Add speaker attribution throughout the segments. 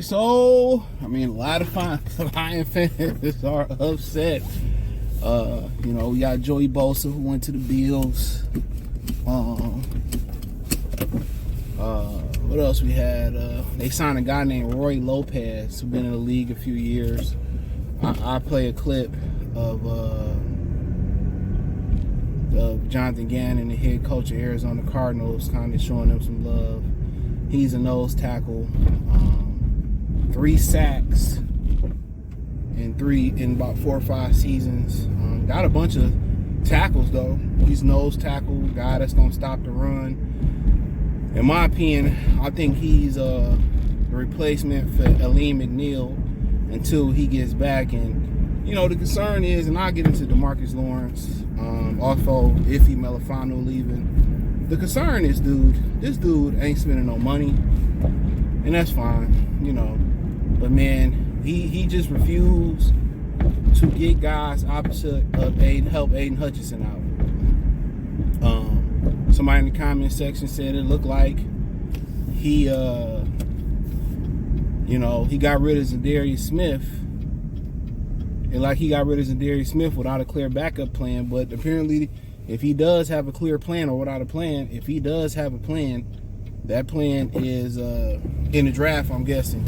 Speaker 1: So, I mean, a lot of Lion fans are upset. We got Joey Bosa who went to the Bills. What else we had? They signed a guy named Roy Lopez who's been in the league a few years. I play a clip of Jonathan Gannon, the head coach of Arizona Cardinals, kind of showing them some love. He's a nose tackle. 3 sacks in about 4 or 5 seasons. Got a bunch of tackles though. He's nose tackle, guy that's gonna stop the run. In my opinion, I think he's the replacement for Aleem McNeil until he gets back. And the concern is, and I'll get into Demarcus Lawrence, also Ifeatu Melifonwu leaving. The concern is, this dude ain't spending no money, and that's fine, But man, he just refused to get guys opposite of help Aiden Hutchinson out. Somebody in the comment section said it looked like he got rid of Zadarius Smith. And like he got rid of Zadarius Smith without a clear backup plan. But apparently, if he does have a clear plan or without a plan, if he does have a plan, that plan is in the draft, I'm guessing.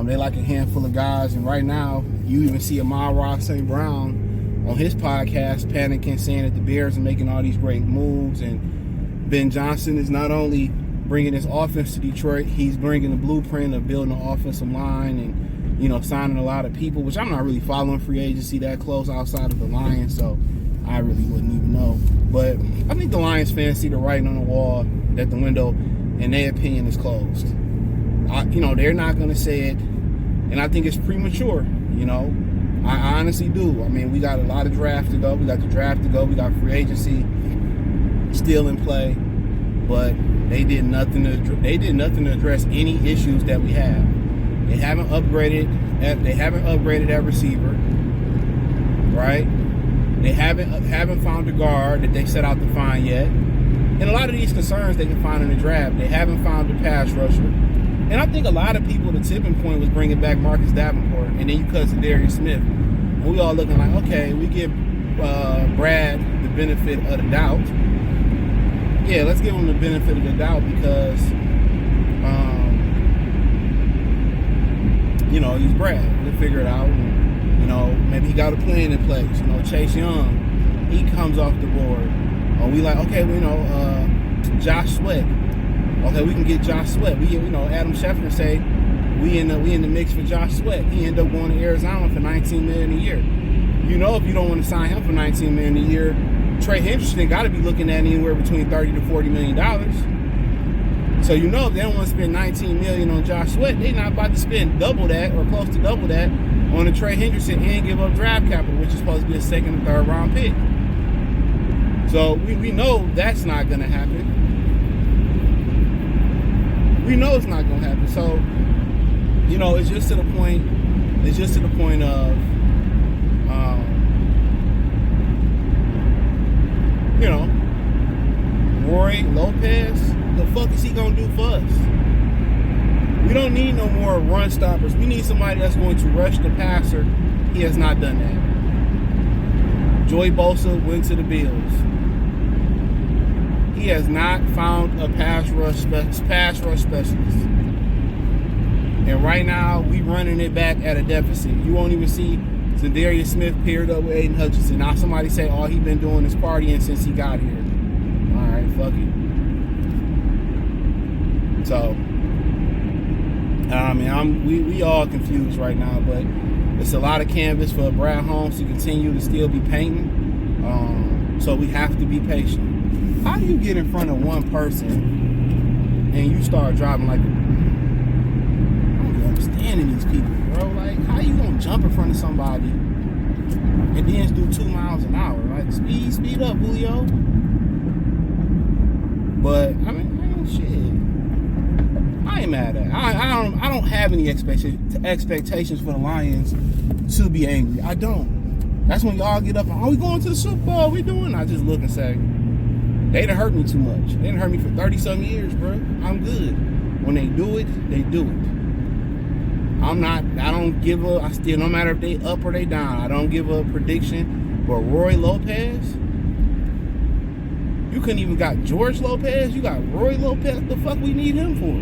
Speaker 1: They like a handful of guys, and right now you even see Amon-Ra St. Brown on his podcast panicking, saying that the Bears are making all these great moves, and Ben Johnson is not only bringing his offense to Detroit, he's bringing the blueprint of building an offensive line and signing a lot of people, which I'm not really following free agency that close outside of the Lions, so I really wouldn't even know. But I think the Lions fans see the writing on the wall that the window, in their opinion, is closed. They're not going to say it, and I think it's premature. I honestly do. I mean, we got a lot of draft to go. We got the draft to go. We got free agency still in play, but they did nothing to address any issues that we have. They haven't upgraded at receiver, right? They haven't found a guard that they set out to find yet. And a lot of these concerns they can find in the draft. They haven't found a pass rusher. And I think a lot of people, the tipping point was bringing back Marcus Davenport, and then you cut Zadarius Smith. And we all looking like, okay, we give Brad the benefit of the doubt. Yeah, let's give him the benefit of the doubt because, he's Brad. We'll figure it out. And, maybe he got a plan in place. Chase Young, he comes off the board. Or we like, okay, Josh Sweat. Okay, we can get Josh Sweat. Adam Schefter say we in the mix for Josh Sweat. He ended up going to Arizona for $19 million a year. If you don't want to sign him for $19 million a year, Trey Hendrickson got to be looking at anywhere between $30 to $40 million. So if they don't want to spend $19 million on Josh Sweat, they're not about to spend double that or close to double that on a Trey Hendrickson and give up draft capital, which is supposed to be a 2nd or 3rd round pick. So we know that's not going to happen. We know it's not going to happen. So, it's just to the point. It's just to the point of, Roy Lopez. The fuck is he going to do for us? We don't need no more run stoppers. We need somebody that's going to rush the passer. He has not done that. Joey Bosa went to the Bills. He has not found a pass rush specialist. And right now, we running it back at a deficit. You won't even see Zadarius Smith paired up with Aiden Hutchinson. Now somebody say, all he been doing is partying since he got here. All right, fuck it. So, we all confused right now, but it's a lot of canvas for Brad Holmes to continue to still be painting. So we have to be patient. How do you get in front of one person and you start driving like I don't be understanding these people, bro. Like, how you gonna jump in front of somebody and then do 2 miles an hour? Like, speed up, Julio. But shit. I ain't mad at it. I don't have any expectations for the Lions to be angry. I don't. That's when y'all get up and, we going to the Super Bowl. We doing? I just look and say, they done hurt me too much. They done hurt me for 30-some years, bro. I'm good. When they do it, they do it. I don't give a, I still, no matter if they up or they down, I don't give a prediction. But Roy Lopez, you couldn't even got George Lopez, you got Roy Lopez. What the fuck we need him for?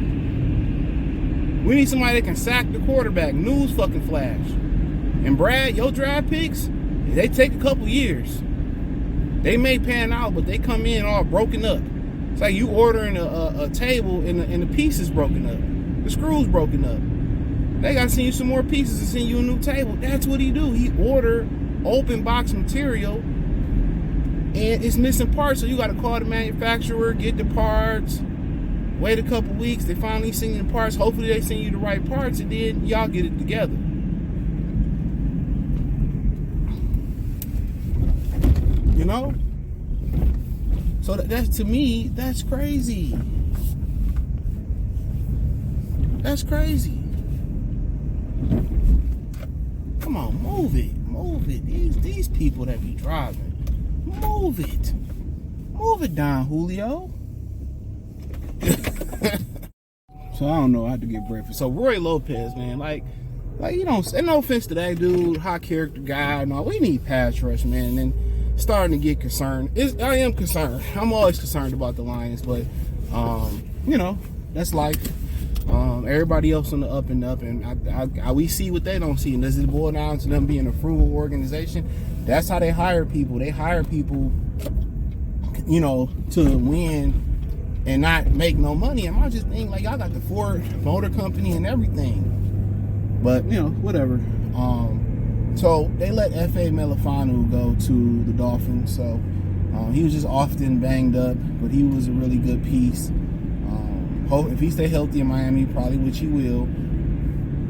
Speaker 1: We need somebody that can sack the quarterback. News fucking flash. And Brad, your draft picks, they take a couple years. They may pan out, but they come in all broken up. It's like you ordering a table and the pieces broken up. The screws broken up. They got to send you some more pieces and send you a new table. That's what he do. He order open box material and it's missing parts. So you got to call the manufacturer, get the parts, wait a couple weeks. They finally send you the parts. Hopefully they send you the right parts and then y'all get it together. You know? So that's, to me, that's crazy. That's crazy. Come on, move it. Move it. These people that be driving. Move it. Move it down, Julio. So I don't know. I have to get breakfast. So Roy Lopez, man, like you know, and no offense to that dude, high character guy and all. We need pass rush, man. And then starting to get concerned. I am concerned. I'm always concerned about the Lions, but you know, that's life. Everybody else on the up and up, and we see what they don't see. And does it boil down to them being a frugal organization? That's how they hire people. They hire people, you know, to win and not make no money. And I just think, like, y'all got the Ford Motor Company and everything. But, you know, whatever. So they let F.A. Melifonwu go to the Dolphins. So he was just often banged up, but he was a really good piece. If he stay healthy in Miami, probably, which he will,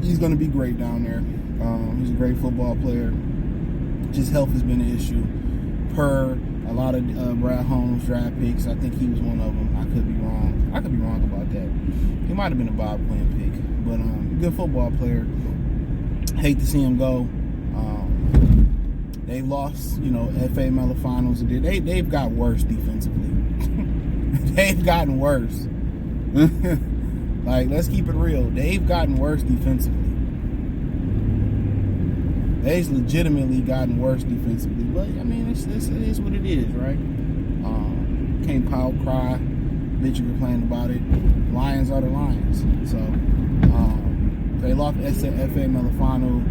Speaker 1: he's going to be great down there. He's a great football player. Just health has been an issue. Per a lot of Brad Holmes draft picks, I think he was one of them. I could be wrong. I could be wrong about that. He might have been a Bob Quinn pick, but good football player. Hate to see him go. They lost, you know, F.A. Melifonwu. They've got worse defensively. They've gotten worse. Like, let's keep it real. They've gotten worse defensively. They've legitimately gotten worse defensively. But I mean, it is what it is, right? Can't pout, cry, bitch, you complain about it. Lions are the Lions. So they lost F.A. Melifonwu.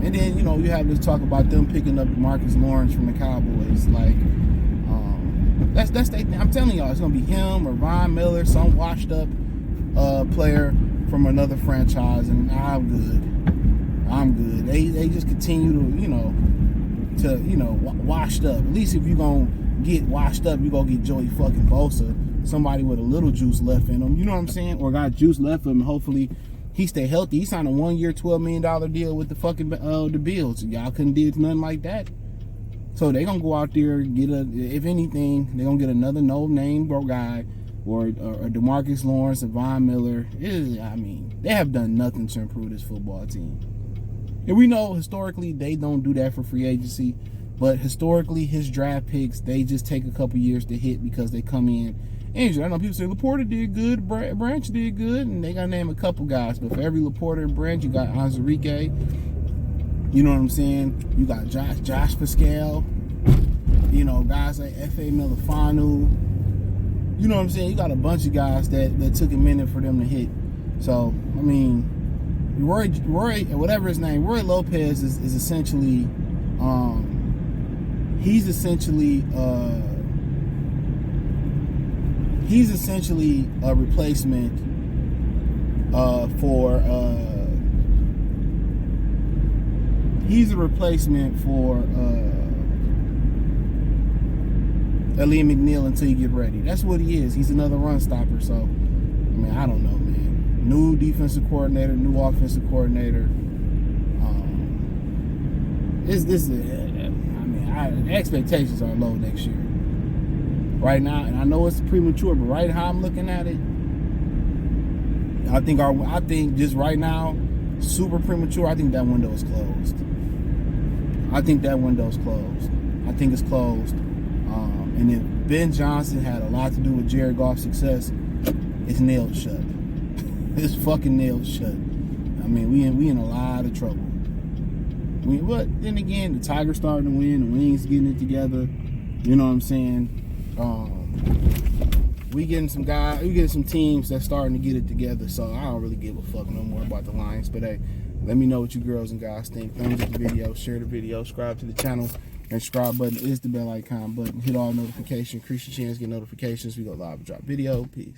Speaker 1: And then, you know, you have this talk about them picking up Demarcus Lawrence from the Cowboys. Like, that's they. I'm telling y'all, it's gonna be him or Von Miller, some washed up player from another franchise, and I'm good. They just continue to washed up. At least if you gonna get washed up, you gonna get Joey fucking Bosa, somebody with a little juice left in him. You know what I'm saying? Or got juice left in him. Hopefully he stay healthy. He signed a 1-year, $12 million deal with the fucking the Bills. Y'all couldn't do nothing like that. So they gonna go out there and get if anything, they gonna get another no-name bro guy or Demarcus Lawrence or Von Miller. I mean, they have done nothing to improve this football team. And we know historically they don't do that for free agency, but historically his draft picks, they just take a couple years to hit because they come in injured. I know people say Laporta did good, Branch did good, and they gotta name a couple guys, but for every Laporta and Branch, you got Anzarike. You know what I'm saying? You got Josh Pascal. You know, guys like F.A. Melifonwu. You know what I'm saying? You got a bunch of guys that took a minute for them to hit. So, I mean, Roy, whatever his name, Roy Lopez is essentially, he's essentially a replacement for Liam McNeil until you get ready. That's what he is. He's another run stopper. So, I mean, I don't know, man. New defensive coordinator, new offensive coordinator. The expectations are low next year. Right now, and I know it's premature, but right how I'm looking at it, I think just right now, super premature. I think that window is closed. I think it's closed. And if Ben Johnson had a lot to do with Jared Goff's success, it's nailed shut. It's fucking nailed shut. I mean, we in a lot of trouble. But then again, the Tigers starting to win, the Wings getting it together. You know what I'm saying? We getting some teams that's starting to get it together. So I don't really give a fuck no more about the Lions. But hey, let me know what you girls and guys think. Thumbs up the video, share the video, subscribe to the channel. And subscribe button is the bell icon button. Hit all notifications. Increase your chance to get notifications. We go live and drop video. Peace.